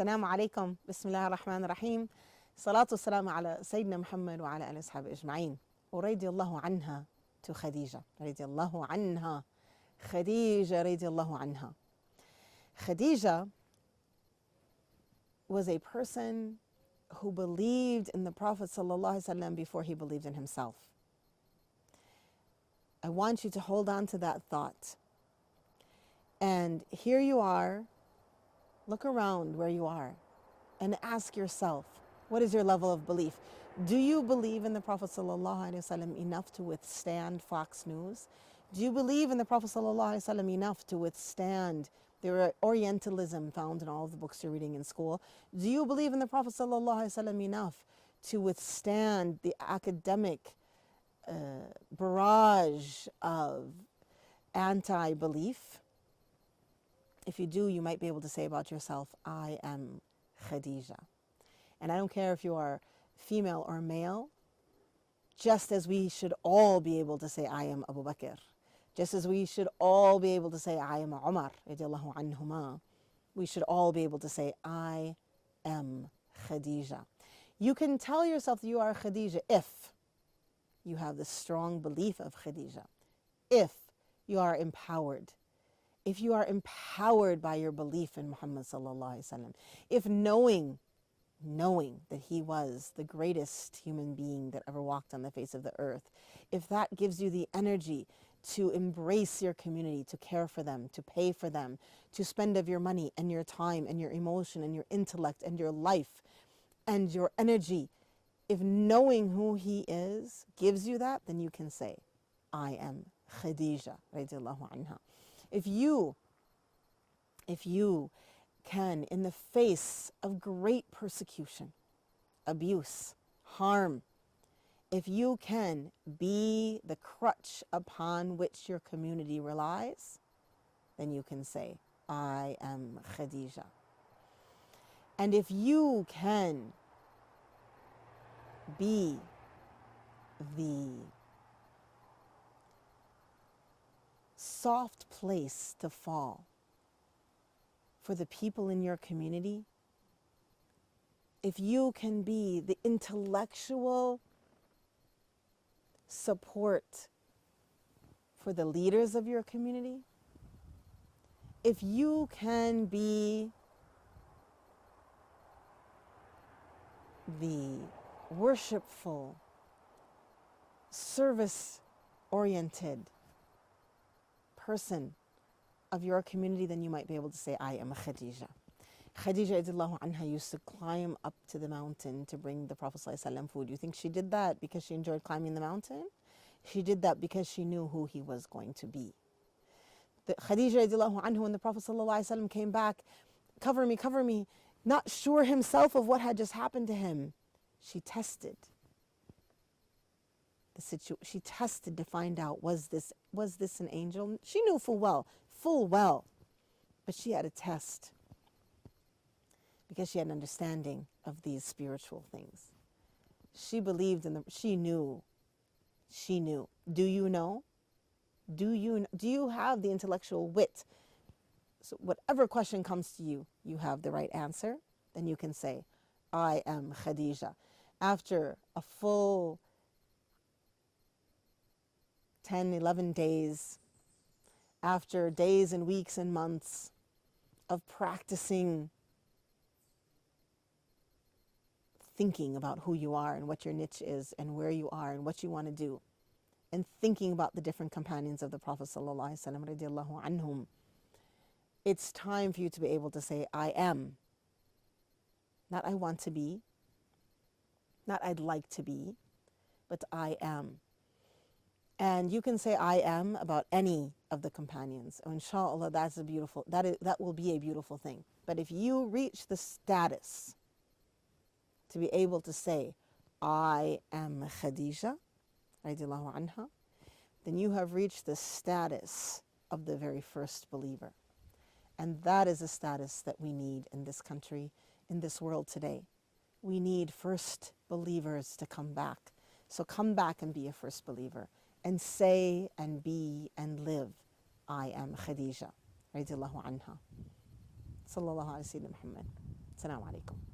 السلام عليكم. بسم الله الرحمن الرحيم. صلاة والسلام على سيدنا محمد وعلى آله وصحبه أجمعين. ورضي الله عنها to Khadija. رضي الله عنها. Khadija رضي الله عنها. Khadija was a person who believed in the Prophet ﷺ before he believed in himself. I want you to hold on to that thought. And here you are, look around where you are and ask yourself, what is your level of belief? Do you believe in the Prophet ﷺ enough to withstand Fox News? Do you believe in the Prophet ﷺ enough to withstand the Orientalism found in all of the books you're reading in school? Do you believe in the Prophet ﷺ enough to withstand the academic barrage of anti-belief? If you do, you might be able to say about yourself, I am Khadija. And I don't care if you are female or male, just as we should all be able to say, I am Abu Bakr. Just as we should all be able to say, I am Umar, radiallahu anhuma. We should all be able to say, I am Khadija. You can tell yourself that you are Khadija if you have the strong belief of Khadija, if you are empowered. If you are empowered by your belief in Muhammad sallallahu alaihi wasallam, if knowing that he was the greatest human being that ever walked on the face of the earth, if that gives you the energy to embrace your community, to care for them, to pay for them, to spend of your money and your time and your emotion and your intellect and your life and your energy, if knowing who he is gives you that, then you can say, I am Khadija radiallahu anha. If you can, in the face of great persecution, abuse, harm, if you can be the crutch upon which your community relies, then you can say, I am Khadija. And if you can be the soft place to fall for the people in your community, if you can be the intellectual support for the leaders of your community, if you can be the worshipful, service-oriented person of your community, then you might be able to say, I am Khadija. Khadija radiallahu anha used to climb up to the mountain to bring the Prophet ﷺ food. You think she did that because she enjoyed climbing the mountain? She did that because she knew who he was going to be. Khadija radiallahu anha, when the Prophet ﷺ came back, cover me, not sure himself of what had just happened to him, she tested. She tested to find out, was this an angel? She knew full well, but she had a test because she had an understanding of these spiritual things. She believed she knew. Do you know? Do you have the intellectual wit? So whatever question comes to you, you have the right answer, then you can say, I am Khadija. After a full 10, 11 days, after days and weeks and months of practicing thinking about who you are and what your niche is and where you are and what you want to do, and thinking about the different companions of the Prophet sallallahu alaihi wasallam radiallahu anhum, it's time for you to be able to say, I am. Not I want to be, not I'd like to be, but I am. And you can say I am about any of the companions. Inshallah, that will be a beautiful thing. But if you reach the status to be able to say, I am Khadija, radiallahu anha, then you have reached the status of the very first believer. And that is a status that we need in this country, in this world today. We need first believers to come back. So come back and be a first believer. And say and be and live, I am Khadija, radiallahu anha. Sallallahu alayhi wa sallam Muhammad. Assalamu alaikum.